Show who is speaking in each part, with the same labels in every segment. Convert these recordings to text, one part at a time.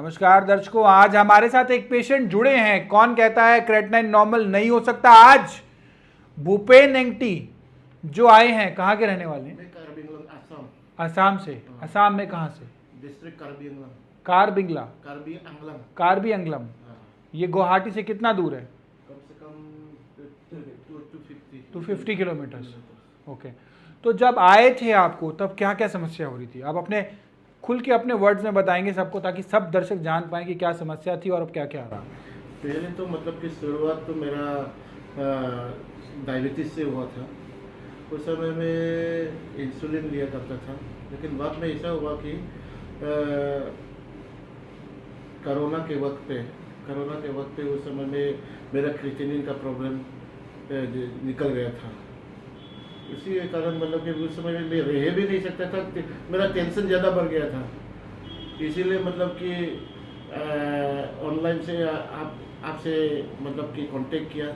Speaker 1: नमस्कार दर्शकों, आज हमारे साथ एक पेशेंट जुड़े हैं। कौन कहता है क्रेटिनाइन नॉर्मल नहीं हो सकता? आज भूपेन एंगटी जो आए हैं, कहाँ के रहने वाले हैं? असम से। असम में कहाँ से?
Speaker 2: डिस्ट्रिक्ट
Speaker 1: कार्बिंगला। कार्बी अंगलम। ये गुवाहाटी से कितना दूर है?
Speaker 2: कम से कम
Speaker 1: 250 किलोमीटर्स। ओके, तो जब आए थे आपको तब क्या क्या समस्या हो रही थी? आप अपने खुल के अपने वर्ड्स में बताएंगे सबको, ताकि सब दर्शक जान पाएं कि क्या समस्या थी और अब क्या क्या आ रहा है।
Speaker 2: पहले तो मतलब कि शुरुआत तो मेरा डायबिटीज से हुआ था। उस समय में इंसुलिन लिया करता था, लेकिन बाद में ऐसा हुआ कि कोरोना के वक्त पे उस समय में मेरा क्रिएटिनिन का प्रॉब्लम निकल गया था। इसी कारण मतलब कि उस समय में मैं रह भी नहीं सकता था, मेरा टेंशन ज़्यादा बढ़ गया था। इसीलिए मतलब कि ऑनलाइन से आपसे मतलब कि कांटेक्ट किया,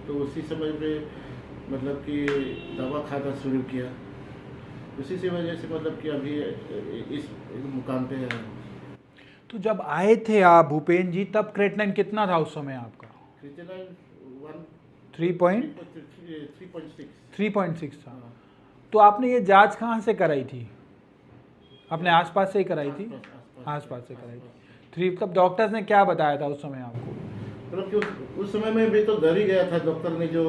Speaker 2: तो उसी समय पे मतलब कि दवा खाना शुरू किया। उसी से वजह से मतलब कि अभी इस मुकाम पे आया हूँ।
Speaker 1: तो जब आए थे आप भूपेन जी, तब क्रेटिनाइन कितना था उस समय आपका?
Speaker 2: क्रिएटिनिन
Speaker 1: 3.6 था। तो आपने ये जांच कहाँ से कराई थी? अपने आसपास से ही कराई थी? आसपास से कराई थी। तब डॉक्टर्स ने क्या बताया था उस समय आपको?
Speaker 2: मतलब कि उस समय में भी तो डर ही गया था। डॉक्टर ने जो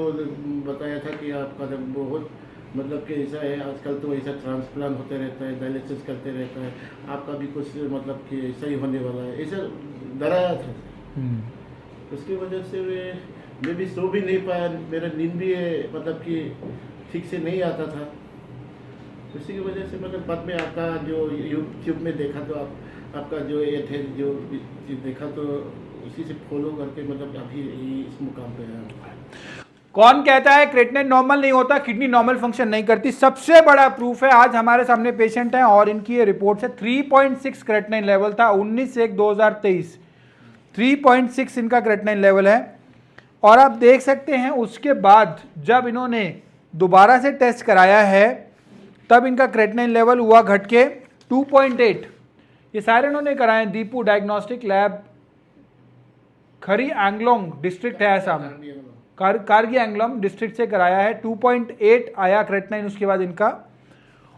Speaker 2: बताया था कि आपका जब बहुत मतलब कि ऐसा है, आजकल तो ऐसा ट्रांसप्लांट होते रहता है, डायलिसिस करते रहता है, आपका भी कुछ मतलब कि ऐसा ही होने वाला है, ऐसा डराया था। उसकी वजह से मैं भी सो भी नहीं पाया, मेरा नींद भी मतलब कि ठीक से नहीं आता था। उसी की वजह से मतलब बाद में आपका जो यूट्यूब में देखा, तो आपका जो ये थे जो देखा, तो उसी से फॉलो करके मतलब अभी इस मुकाम पे आया।
Speaker 1: कौन कहता है क्रेटिनाइन नॉर्मल नहीं होता? किडनी नॉर्मल फंक्शन नहीं करती। सबसे बड़ा प्रूफ है, आज हमारे सामने पेशेंट है और इनकी ये रिपोर्ट है। 3.6 क्रेटिनाइन लेवल था 19/1/2023। 3.6 इनका क्रेटिनाइन लेवल है। और आप देख सकते हैं उसके बाद जब इन्होंने दोबारा से टेस्ट कराया है, तब इनका क्रेटिनाइन लेवल हुआ घट के 2.8। ये सारे इन्होंने कराए दीपू डायग्नोस्टिक लैब, खरी एंगलोंग डिस्ट्रिक्ट है असम, कार्गी एंगलोंग डिस्ट्रिक्ट से कराया है। 2.8 आया क्रेटिनाइन उसके बाद इनका।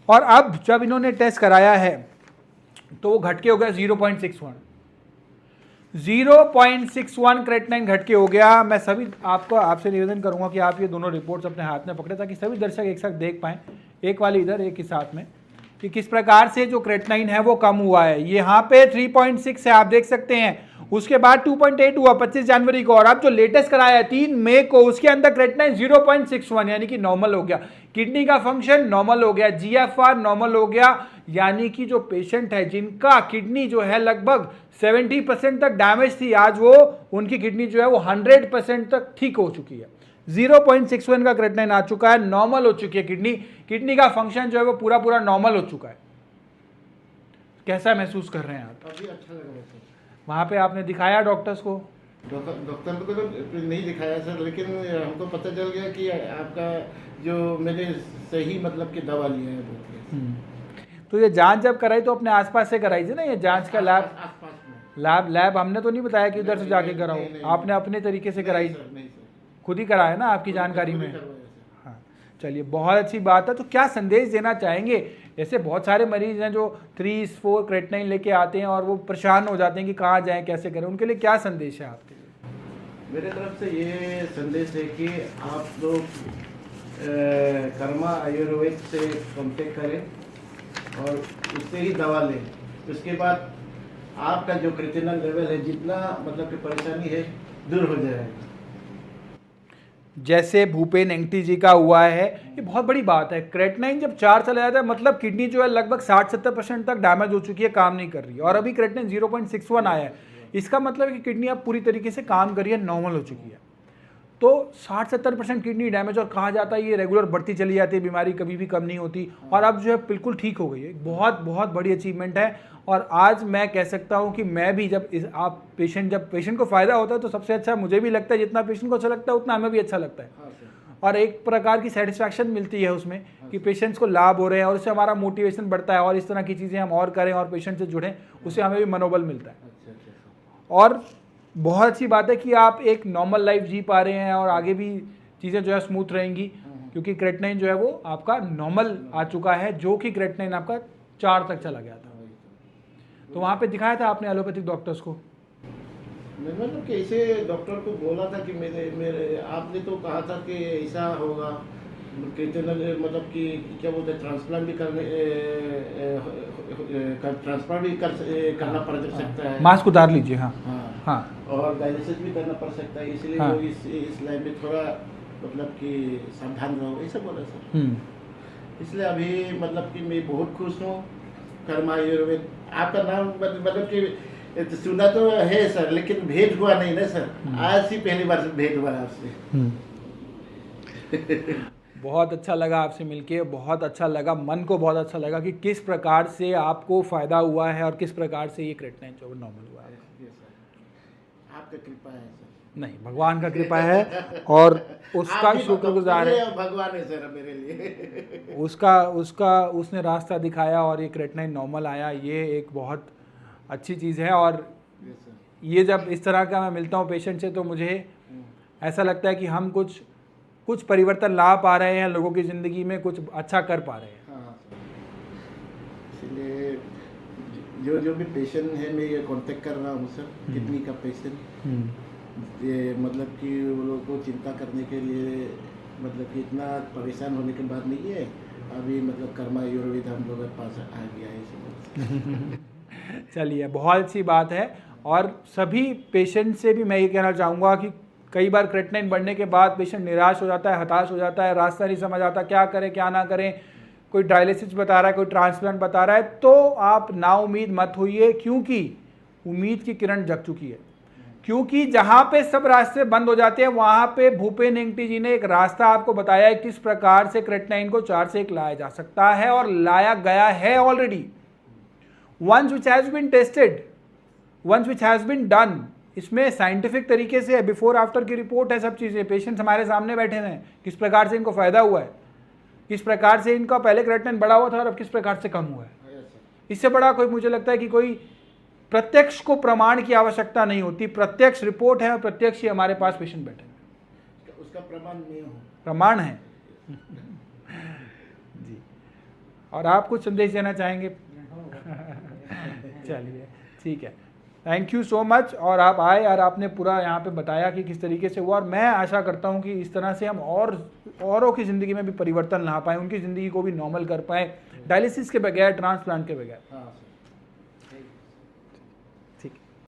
Speaker 1: और अब जब इन्होंने टेस्ट कराया है तो वो घट के हो गया 0.61। 0.61 क्रेटिनाइन घट के हो गया। मैं सभी आपसे निवेदन करूंगा कि आप ये दोनों रिपोर्ट्स अपने हाथ में पकड़े, ताकि सभी दर्शक एक साथ देख पाएं, एक वाली इधर एक ही साथ में, कि किस प्रकार से जो क्रेटिनाइन है वो कम हुआ है। ये यहाँ पे 3.6 है, आप देख सकते हैं। उसके बाद 2.8 हुआ 25 जनवरी को, और अब जो लेटेस्ट कराया है 3 मई को, उसके अंदर क्रेटिनाइन 0.61 यानी कि नॉर्मल हो गया। किडनी का फंक्शन नॉर्मल हो गया, जीएफआर नॉर्मल हो गया। यानी कि जो पेशेंट है जिनका किडनी जो है लगभग 70% तक डैमेज थी, आज वो उनकी किडनी जो है वो 100% तक ठीक हो चुकी है। 0.61 का क्रेटिनाइन आ चुका है, नॉर्मल हो चुकी है किडनी का फंक्शन जो है वो पूरा नॉर्मल हो चुका है। कैसा महसूस कर रहे हैं आप?
Speaker 2: अभी अच्छा लग रहा है।
Speaker 1: वहाँ पे आपने दिखाया डॉक्टर्स को?
Speaker 2: डॉक्टर को तो नहीं दिखाया सर, लेकिन हमको पता चल गया कि आपका जो मैंने सही मतलब कि दवा लिया है।
Speaker 1: तो ये जांच जब कराई तो अपने आसपास से कराई थी ना? ये जांच का लैब हमने तो नहीं बताया कि उधर से जाके कराओ, आपने अपने तरीके से कराई? खुद ही कराया ना आपकी जानकारी में? हाँ, चलिए, बहुत अच्छी बात है। तो क्या संदेश देना चाहेंगे? ऐसे बहुत सारे मरीज हैं जो 3-4 क्रेटिनाइन लेके आते हैं और वो परेशान हो जाते हैं कि कहाँ जाएं, कैसे करें। उनके लिए क्या संदेश है आपके लिए?
Speaker 2: मेरे तरफ से ये संदेश है कि आप लोग कर्मा आयुर्वेद से कांटेक्ट करें और उससे ही दवा लें। उसके बाद आपका जो क्रिएटिनिन लेवल है, जितना मतलब कि परेशानी है, दूर हो जाएगा।
Speaker 1: जैसे भूपेन एंगटी जी का हुआ है, ये बहुत बड़ी बात है। क्रेटिनाइन जब 4 चला जाता है, मतलब किडनी जो है लगभग 60-70% तक डैमेज हो चुकी है, काम नहीं कर रही है। और अभी क्रेटिनाइन 0.61 आया है, इसका मतलब है कि किडनी अब पूरी तरीके से काम कर रही है, नॉर्मल हो चुकी है। तो 60-70% किडनी डैमेज, और कहा जाता है ये रेगुलर बढ़ती चली जाती है, बीमारी कभी भी कम नहीं होती, और अब जो है बिल्कुल ठीक हो गई है। बहुत बड़ी अचीवमेंट है। और आज मैं कह सकता हूं कि मैं भी जब पेशेंट को फायदा होता है तो सबसे अच्छा मुझे भी लगता है, जितना पेशेंट को अच्छा लगता है उतना हमें भी अच्छा लगता है। और एक प्रकार की सेटिस्फैक्शन मिलती है उसमें कि पेशेंट्स को लाभ हो रहे हैं, और उससे हमारा मोटिवेशन बढ़ता है और इस तरह की चीज़ें हम और करें और पेशेंट से जुड़ें, उससे हमें भी मनोबल मिलता है। और बहुत अच्छी बात है कि आप एक नॉर्मल लाइफ जी पा रहे हैं और आगे भी चीज़ें जो है स्मूथ रहेंगी, क्योंकि क्रेटिनाइन जो है वो आपका नॉर्मल आ चुका है, जो कि क्रेटिनाइन आपका 4 तक चला गया था। तो वहाँ पे दिखाया था आपने एलोपैथिक डॉक्टर्स को?
Speaker 2: मैं मतलब कि ऐसे डॉक्टर को बोला था कि मेरे आपने तो कहा था कि ऐसा होगा, मतलब कि क्या बोलते हैं, ट्रांसप्लांट भी करना पड़ सकता है।
Speaker 1: मास्क उतार लीजिए। हाँ
Speaker 2: हाँ
Speaker 1: हाँ।
Speaker 2: और डायलिसिस भी करना पड़ सकता है, इसलिए
Speaker 1: हाँ।
Speaker 2: वो इस लाइन में थोड़ा मतलब कि सावधान रहो, ऐसा बोला सर। इसलिए अभी मतलब कि मैं बहुत खुश हूँ। कर्मा आयुर्वेद आपका नाम मतलब कि सुना तो है सर, लेकिन भेंट हुआ नहीं ना सर। आज ही पहली बार भेंट हुआ आपसे।
Speaker 1: बहुत अच्छा लगा आपसे मिलके, बहुत अच्छा लगा, मन को बहुत अच्छा लगा कि किस प्रकार से आपको फ़ायदा हुआ है और किस प्रकार से ये क्रेटिनाइन जो नॉर्मल हुआ है।
Speaker 2: आपका कृपा है सर।
Speaker 1: नहीं, भगवान का कृपा है और उसका
Speaker 2: आप भी
Speaker 1: शुक्रगुजार है।
Speaker 2: भगवान है सर मेरे लिए।
Speaker 1: उसने रास्ता दिखाया और ये क्रेटिनाइन नॉर्मल आया, ये एक बहुत अच्छी चीज़ है। और ये जब इस तरह का मैं मिलता हूँ पेशेंट से तो मुझे ऐसा लगता है कि हम कुछ परिवर्तन ला पा रहे हैं लोगों की ज़िंदगी में, कुछ अच्छा कर पा रहे हैं।
Speaker 2: हाँ इसलिए जो भी पेशेंट है मैं ये कांटेक्ट कर रहा हूँ सर, किडनी का पेशेंट, ये मतलब कि वो लोग को चिंता करने के लिए, मतलब कि इतना परेशान होने के बाद नहीं है अभी, मतलब कर्मा आयुर्वेद हम लोग के पास आ गया है।
Speaker 1: चलिए, बहुत अच्छी बात है। और सभी पेशेंट से भी मैं ये कहना चाहूँगा कि कई बार क्रेटिनाइन बढ़ने के बाद पेशेंट निराश हो जाता है, हताश हो जाता है, रास्ता नहीं समझ आता, क्या करें क्या ना करें, कोई डायलिसिस बता रहा है, कोई ट्रांसप्लांट बता रहा है, तो आप नाउम्मीद मत होइए, क्योंकि उम्मीद की किरण जग चुकी है। क्योंकि जहाँ पे सब रास्ते बंद हो जाते हैं वहाँ पे भूपेन हेगड़े जी ने एक रास्ता आपको बताया है किस प्रकार से क्रेटिनाइन को 4 से 1 लाया जा सकता है, और लाया गया है already. Once which has been tested, once which has been done. इसमें साइंटिफिक तरीके से बिफोर आफ्टर की रिपोर्ट है, सब चीज़ें, पेशेंट्स हमारे सामने बैठे हैं, किस प्रकार से इनको फ़ायदा हुआ है, किस प्रकार से इनका पहले क्रेटिनाइन बढ़ा हुआ था और अब किस प्रकार से कम हुआ है। इससे बड़ा कोई, मुझे लगता है कि कोई प्रत्यक्ष को प्रमाण की आवश्यकता नहीं होती, प्रत्यक्ष रिपोर्ट है और प्रत्यक्ष ही हमारे पास पेशेंट बैठे हैं,
Speaker 2: उसका प्रमाण नहीं हो,
Speaker 1: प्रमाण है। जी, और आप कुछ संदेश देना चाहेंगे? चलिए ठीक है, थैंक यू सो मच। और आप आए और आपने पूरा यहाँ पे बताया कि किस तरीके से हुआ, और मैं आशा करता हूँ कि इस तरह से हम औरों की ज़िंदगी में भी परिवर्तन ला पाएँ, उनकी ज़िंदगी को भी नॉर्मल कर पाएँ, डायलिसिस के बगैर, ट्रांसप्लांट के बगैर।